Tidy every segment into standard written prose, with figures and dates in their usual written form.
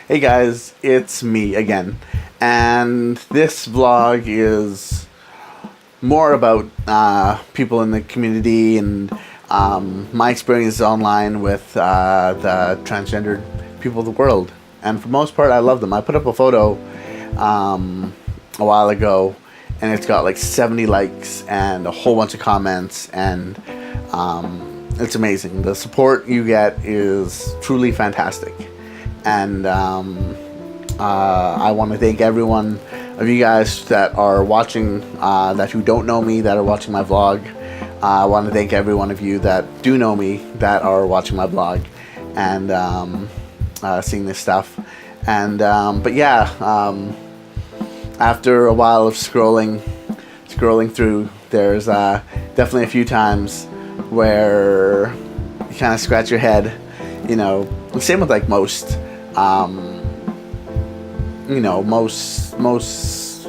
Hey guys, it's me again. And this vlog is more about people in the community and my experiences online with the transgendered people of the world. And for the most part, I love them. I put up a photo a while ago, and it's got like 70 likes and a whole bunch of comments, and it's amazing. The support you get is truly fantastic. And I want to thank everyone of you guys that are watching, that who don't know me, that are watching my vlog. I want to thank every one of you that do know me, that are watching my vlog and seeing this stuff. And but yeah, after a while of scrolling through, there's definitely a few times where you kind of scratch your head. You know, same with like most most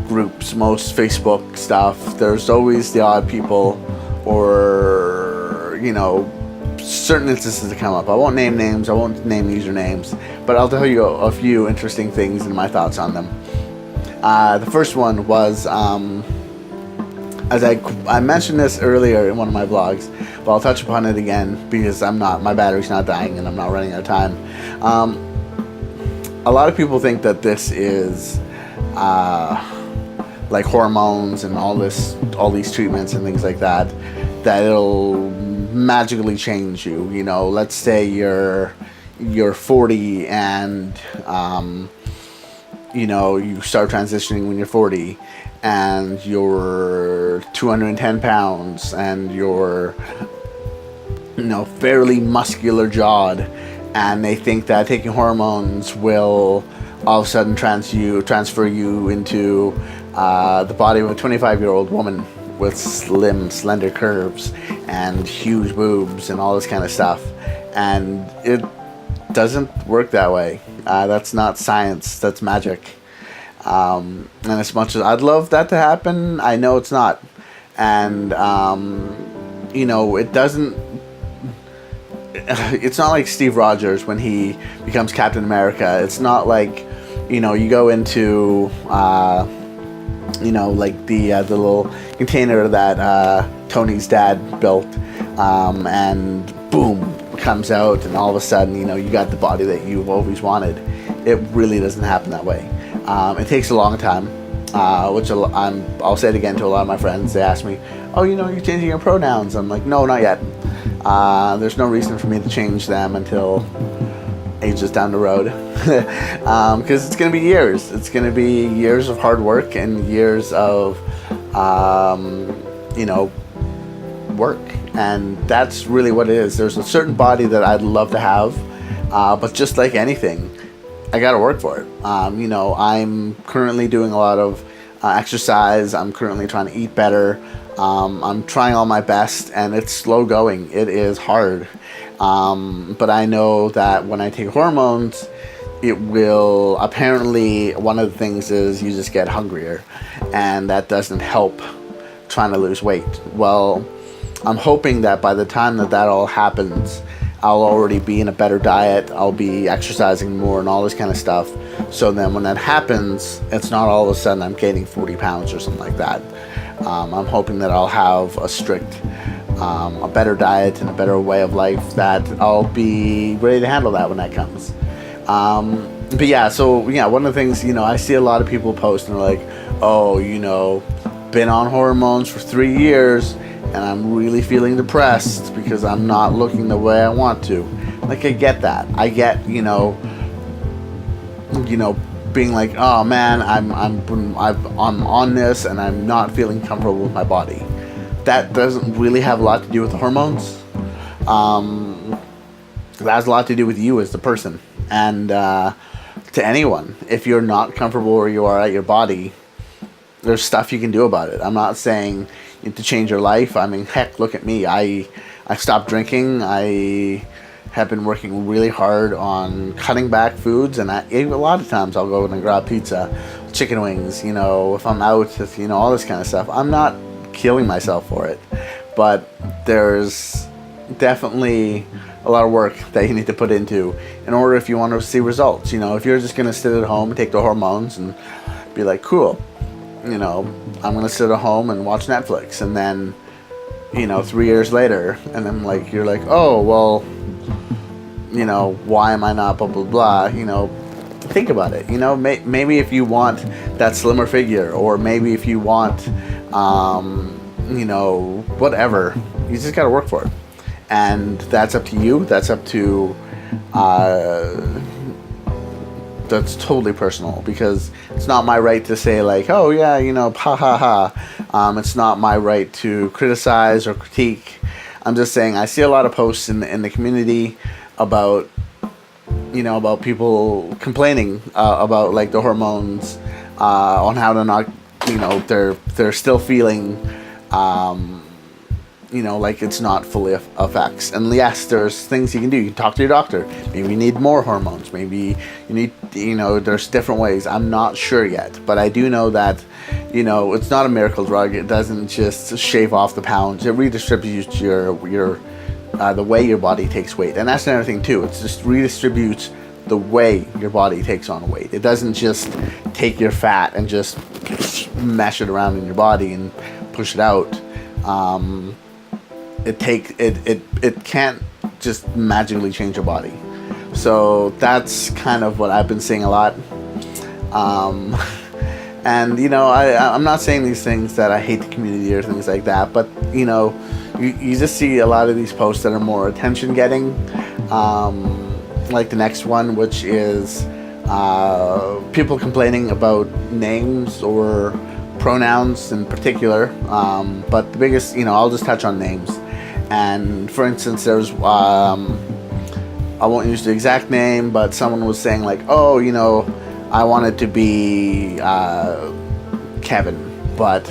groups, most Facebook stuff. There's always the odd people, or certain instances that come up. I won't name names, I won't name usernames, but I'll tell you a few interesting things and my thoughts on them. The first one was, as I mentioned this earlier in one of my vlogs, but I'll touch upon it again because my battery's not dying and I'm not running out of time. A lot of people think that this is like hormones and all these treatments and things like that it'll magically change you. Let's say you're 40 and you start transitioning when you're 40 and you're 210 pounds and you're fairly muscular jawed, and they think that taking hormones will all of a sudden transfer you into the body of a 25-year-old woman with slim, slender curves and huge boobs and all this kind of stuff. And it doesn't work that way. That's not science, that's magic. And as much as I'd love that to happen, I know it's not. And it doesn't. It's not like Steve Rogers when he becomes Captain America. It's not like you go into like the little container that Tony's dad built, and boom, comes out, and all of a sudden you got the body that you've always wanted. It really doesn't happen that way. It takes a long time, which I'll say it again to a lot of my friends. They ask me, oh, you're changing your pronouns. I'm like, no, not yet. There's no reason for me to change them until ages down the road, because it's going to be years. It's going to be years of hard work and years of work, and that's really what it is. There's a certain body that I'd love to have, but just like anything, I got to work for it. I'm currently doing a lot of exercise. I'm currently trying to eat better. I'm trying all my best, and it's slow going. It is hard. But I know that when I take hormones, it will, apparently, one of the things is you just get hungrier, and that doesn't help trying to lose weight. Well, I'm hoping that by the time that all happens, I'll already be in a better diet, I'll be exercising more and all this kind of stuff. So then when that happens, it's not all of a sudden I'm gaining 40 pounds or something like that. I'm hoping that I'll have a better diet and a better way of life, that I'll be ready to handle that when that comes. But yeah, so yeah, one of the things, I see a lot of people post and they're like, oh, been on hormones for 3 years and I'm really feeling depressed because I'm not looking the way I want to. Like, I get that. I get, being like, oh man, I'm on this and I'm not feeling comfortable with my body. That doesn't really have a lot to do with the hormones. That has a lot to do with you as the person. And to anyone, if you're not comfortable where you are at your body, there's stuff you can do about it. I'm not saying you have to change your life. I mean, heck, look at me. I stopped drinking. I have been working really hard on cutting back foods, and a lot of times I'll go and grab pizza, chicken wings, if I'm out, all this kind of stuff. I'm not killing myself for it, but there's definitely a lot of work that you need to put into in order if you want to see results. You know, if you're just going to sit at home and take the hormones and be like, cool, you know, I'm going to sit at home and watch Netflix, and then, you know, 3 years later, and then like you're like, oh well, you know, why am I not blah blah blah, you know, think about it. You know, maybe if you want that slimmer figure, or maybe if you want you know, whatever, you just got to work for it, and that's up to you. That's up to that's totally personal, because it's not my right to say like, oh yeah, you know, ha ha ha. It's not my right to criticize or critique. I'm just saying I see a lot of posts in the community about, you know, about people complaining about like the hormones, on how to not, you know, they're still feeling, you know, like it's not fully effects. And yes, there's things you can do. You can talk to your doctor. Maybe you need more hormones. Maybe you need, you know, there's different ways. I'm not sure yet, but I do know that, you know, it's not a miracle drug. It doesn't just shave off the pounds. It redistributes your the way your body takes weight. And that's another thing too. It just redistributes the way your body takes on weight. It doesn't just take your fat and just mash it around in your body and push it out. It can't just magically change your body. So that's kind of what I've been seeing a lot. And you know, I'm not saying these things that I hate the community or things like that, but you know, you just see a lot of these posts that are more attention getting, like the next one, which is people complaining about names or pronouns in particular, but the biggest, you know, I'll just touch on names. And for instance, there's I won't use the exact name, but someone was saying like, oh, you know, I wanted to be Kevin, but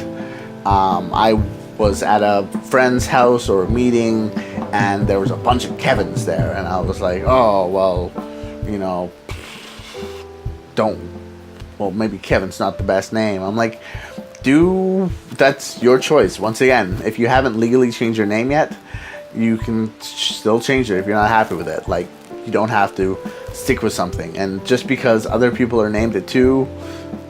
I was at a friend's house or a meeting, and there was a bunch of Kevins there, and I was like, oh well, you know, well, maybe Kevin's not the best name. I'm like, that's your choice. Once again, if you haven't legally changed your name yet, you can still change it if you're not happy with it. Like, you don't have to stick with something. And just because other people are named it too,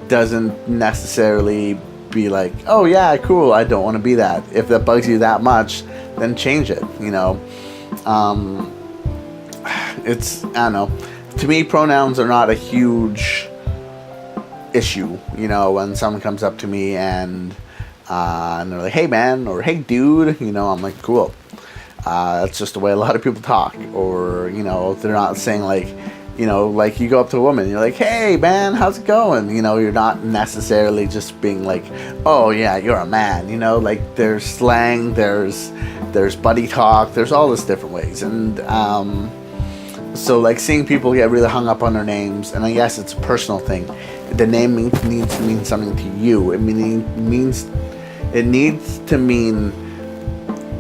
doesn't necessarily be like, oh yeah, cool, I don't want to be that. If that bugs you that much, then change it, you know. It's, I don't know. To me, pronouns are not a huge issue, you know. When someone comes up to me and they're like, hey man, or hey dude, you know, I'm like, cool. That's just the way a lot of people talk. Or, you know, they're not saying like, you know, like you go up to a woman and you're like, hey man, how's it going? You know, you're not necessarily just being like, oh yeah, you're a man, you know. Like, there's slang, there's buddy talk, there's all this different ways. And so like seeing people get really hung up on their names, and I guess it's a personal thing. The name needs to mean something to you. It needs to mean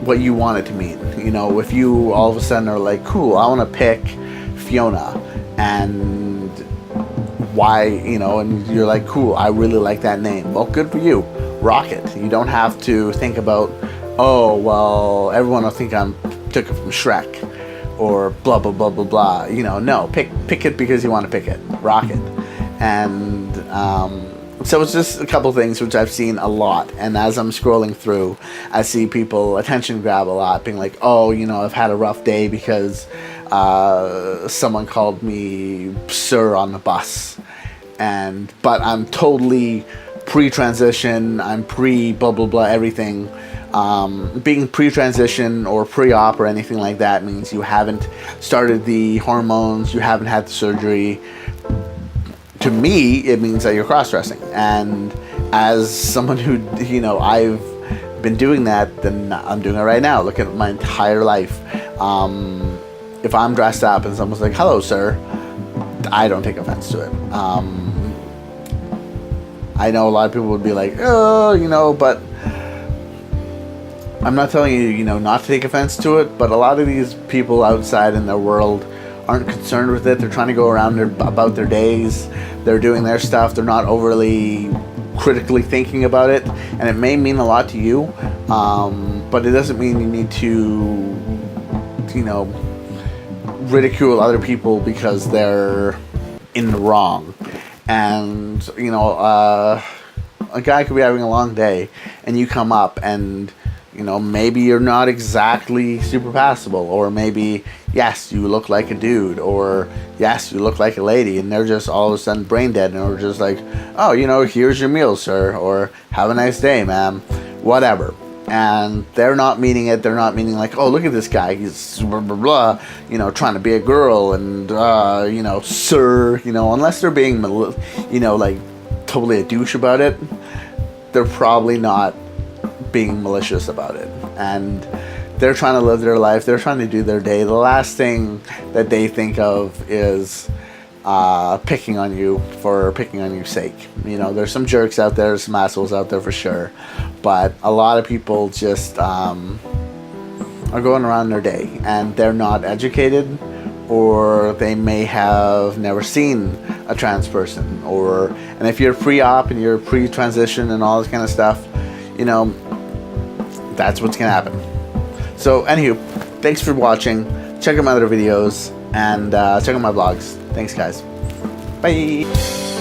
what you want it to mean. You know, if you all of a sudden are like, cool, I want to pick Fiona, and why, you know, and you're like, cool, I really like that name. Well, good for you. Rock it. You don't have to think about, oh, well, everyone will think I took it from Shrek, or blah, blah, blah, blah, blah. You know, no, pick it because you want to pick it. Rock it. And so it's just a couple things which I've seen a lot. And as I'm scrolling through, I see people attention grab a lot, being like, oh, you know, I've had a rough day because someone called me sir on the bus. But I'm totally pre-transition, I'm pre-blah, blah, blah, everything. Being pre-transition or pre-op or anything like that means you haven't started the hormones, you haven't had the surgery. To me, it means that you're cross-dressing. And as someone who, you know, I've been doing that, then I'm doing it right now. Look at my entire life. If I'm dressed up and someone's like, hello, sir, I don't take offense to it. I know a lot of people would be like, oh, you know, but I'm not telling you, you know, not to take offense to it, but a lot of these people outside in their world aren't concerned with it. They're trying to go around about their days. They're doing their stuff. They're not overly critically thinking about it. And it may mean a lot to you, but it doesn't mean you need to you know, ridicule other people because they're in the wrong. And, you know, a guy could be having a long day and you come up and, you know, maybe you're not exactly super passable, or maybe, yes, you look like a dude, or yes, you look like a lady, and they're just all of a sudden brain dead, and we're just like, oh, you know, here's your meal, sir, or have a nice day, ma'am, whatever. And they're not meaning it. They're not meaning like, oh, look at this guy, he's blah, blah, blah, you know, trying to be a girl, and, you know, sir, you know, unless they're being, you know, like, totally a douche about it, they're probably not being malicious about it. And they're trying to live their life. They're trying to do their day. The last thing that they think of is picking on you for picking on your sake. You know, there's some jerks out there, some assholes out there for sure, but a lot of people just are going around their day, and they're not educated, or they may have never seen a trans person, and if you're pre-op and you're pre-transition and all this kind of stuff, you know, that's what's gonna happen. So anywho, thanks for watching. Check out my other videos, and check out my vlogs. Thanks, guys. Bye.